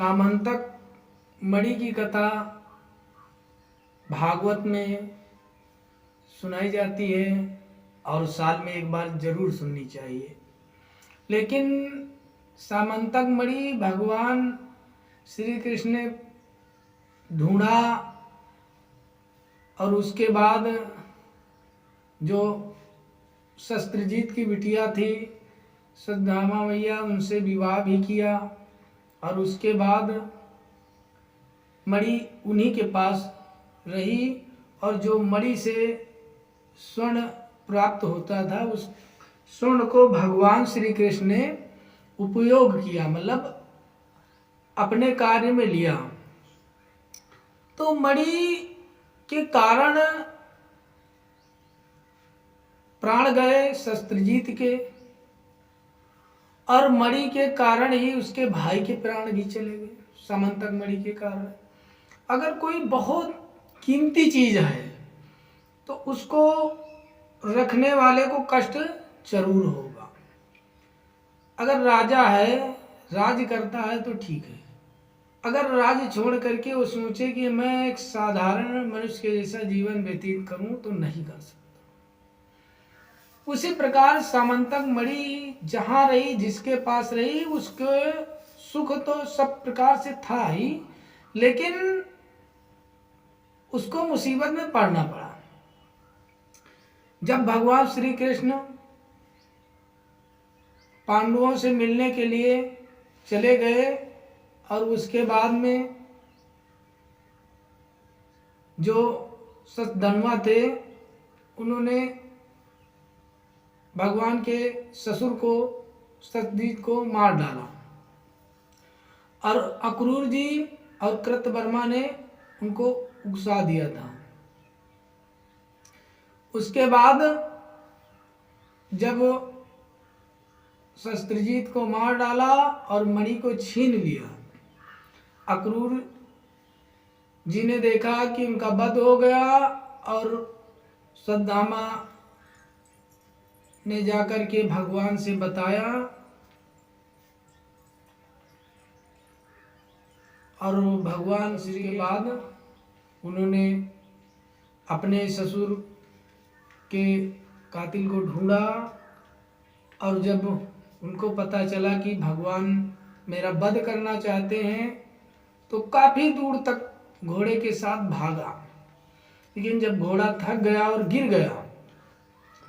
सामंतक मणि की कथा भागवत में सुनाई जाती है और साल में एक बार जरूर सुननी चाहिए। लेकिन सामंतक मणि भगवान श्री कृष्ण ने ढूंढा और उसके बाद जो शस्त्रजीत की बिटिया थी सत्यभामा मैया, उनसे विवाह भी किया और उसके बाद मणि उन्हीं के पास रही और जो मणि से स्वर्ण प्राप्त होता था उस स्वर्ण को भगवान श्री कृष्ण ने उपयोग किया, मतलब अपने कार्य में लिया। तो मणि के कारण प्राण गए शस्त्रजीत के और मणि के कारण ही उसके भाई के प्राण भी चले गए, सामंतक मणि के कारण। अगर कोई बहुत कीमती चीज है तो उसको रखने वाले को कष्ट जरूर होगा। अगर राजा है, राज करता है तो ठीक है, अगर राज छोड़ करके वो सोचे कि मैं एक साधारण मनुष्य के जैसा जीवन व्यतीत करूं तो नहीं कर सकता। उसी प्रकार सामंतक मणि जहां रही, जिसके पास रही, उसके सुख तो सब प्रकार से था ही, लेकिन उसको मुसीबत में पड़ना पड़ा। जब भगवान श्री कृष्ण पांडवों से मिलने के लिए चले गए और उसके बाद में जो सतधन्वा थे उन्होंने भगवान के ससुर को सत्यजीत को मार डाला और अक्रूर जी और कृतवर्मा ने उनको उकसा दिया था। उसके बाद जब शस्त्रजीत को मार डाला और मणि को छीन लिया, अक्रूर जी ने देखा कि उनका वध हो गया और सत्यभामा ने जाकर के भगवान से बताया और भगवान श्री के बाद उन्होंने अपने ससुर के कातिल को ढूंढा और जब उनको पता चला कि भगवान मेरा वध करना चाहते हैं तो काफी दूर तक घोड़े के साथ भागा। लेकिन जब घोड़ा थक गया और गिर गया,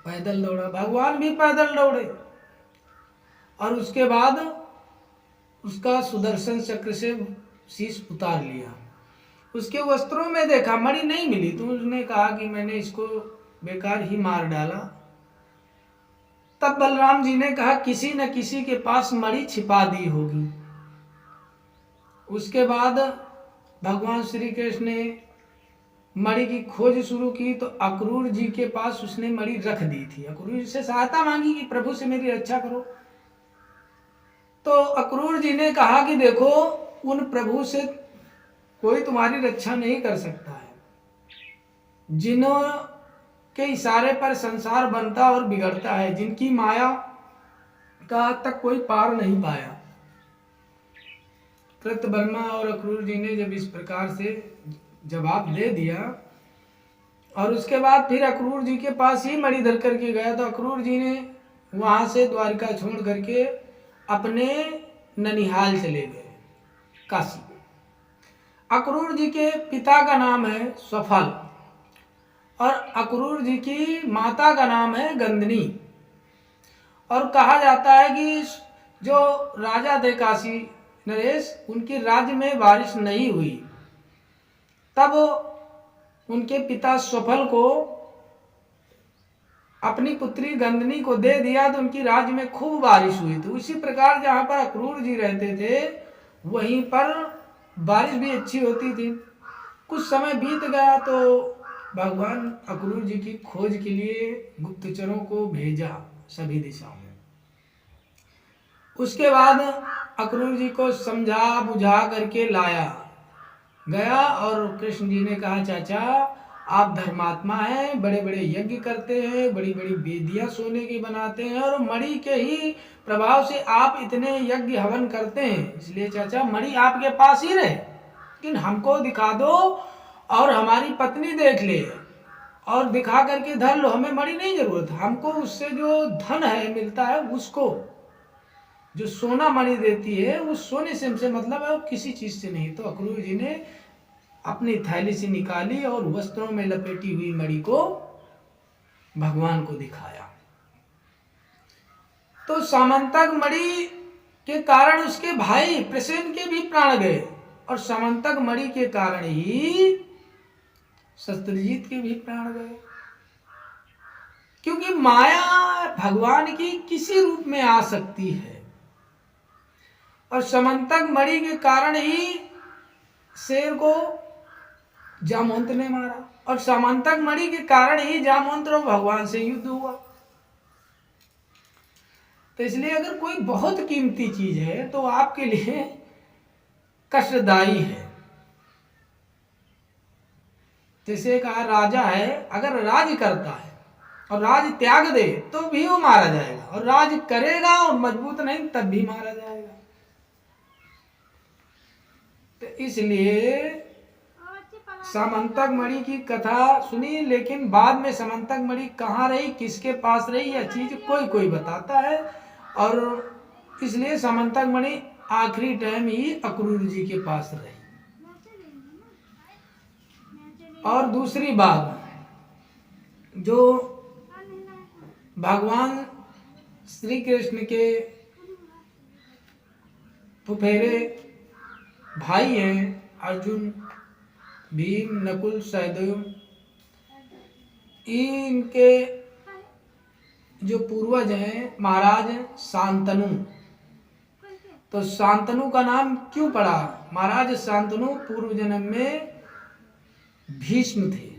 पैदल दौड़ा, भगवान भी पैदल दौड़े और उसके बाद उसका सुदर्शन चक्र से शीश उतार लिया। उसके वस्त्रों में देखा मणि नहीं मिली तो उसने कहा कि मैंने इसको बेकार ही मार डाला। तब बलराम जी ने कहा किसी न किसी के पास मणि छिपा दी होगी। उसके बाद भगवान श्री कृष्ण ने मणि की खोज शुरू की तो अक्रूर जी के पास उसने मणि रख दी थी। अक्रूर जी से सहायता मांगी कि प्रभु से मेरी रक्षा करो। तो अक्रूर जी ने कहा कि देखो, उन प्रभु से कोई तुम्हारी रक्षा नहीं कर सकता है जिन्हों के इशारे पर संसार बनता और बिगड़ता है, जिनकी माया का तक कोई पार नहीं पाया। कृतवर्मा और अक्रूर जी ने जब इस प्रकार से जवाब दे दिया और उसके बाद फिर अक्रूर जी के पास ही मणि धर करके गया तो अक्रूर जी ने वहां से द्वारिका छोड़ करके अपने ननिहाल चले गए, काशी। अक्रूर जी के पिता का नाम है सफल और अक्रूर जी की माता का नाम है गंदनी। और कहा जाता है कि जो राजा थे काशी नरेश, उनके राज्य में बारिश नहीं हुई, तब उनके पिता सफल को अपनी पुत्री गंदनी को दे दिया तो उनकी राज्य में खूब बारिश हुई थी। उसी प्रकार जहां पर अक्रूर जी रहते थे वहीं पर बारिश भी अच्छी होती थी। कुछ समय बीत गया तो भगवान अक्रूर जी की खोज के लिए गुप्तचरों को भेजा सभी दिशाओं में। उसके बाद अक्रूर जी को समझा बुझा करके लाया गया और कृष्ण जी ने कहा चाचा आप धर्मात्मा हैं, बड़े बड़े यज्ञ करते हैं, बड़ी बड़ी वेदियां सोने की बनाते हैं और मणि के ही प्रभाव से आप इतने यज्ञ हवन करते हैं, इसलिए चाचा मणि आपके पास ही रहे, लेकिन हमको दिखा दो और हमारी पत्नी देख ले और दिखा करके धर लो, हमें मणि नहीं जरूरत, हमको उससे जो धन है मिलता है उसको, जो सोना मणि देती है उस सोने से हमसे मतलब है, और किसी चीज से नहीं। तो अक्रूर जी ने अपनी थैली से निकाली और वस्त्रों में लपेटी हुई मणि को भगवान को दिखाया। तो सामंतक मणि के कारण उसके भाई प्रसेन के भी प्राण गए और सामंतक मणि के कारण ही शस्त्रजीत के भी प्राण गए, क्योंकि माया भगवान की किसी रूप में आ सकती है। और समंतक मणि के कारण ही शेर को जामवंत ने मारा और समंतक मणि के कारण ही जामवंत और भगवान से युद्ध हुआ। तो इसलिए अगर कोई बहुत कीमती चीज है तो आपके लिए कष्टदायी है। जैसे कहा राजा है, अगर राज करता है और राज त्याग दे तो भी वो मारा जाएगा, और राज करेगा और मजबूत नहीं तब भी मारा जाएगा। तो इसलिए समंतक मणि की कथा सुनी, लेकिन बाद में समंतक मणि कहाँ रही, किसके पास रही, यह चीज कोई कोई बताता है। और इसलिए समंतक मणि आखिरी टाइम ही अक्रूर जी के पास रही। और दूसरी बात, जो भगवान श्री कृष्ण के फुफेरे भाई हैं, अर्जुन, भीम, नकुल, सहदेव, इनके जो पूर्वज हैं महाराज शांतनु। तो शांतनु का नाम क्यों पड़ा? महाराज शांतनु पूर्व जन्म में भीष्म थे।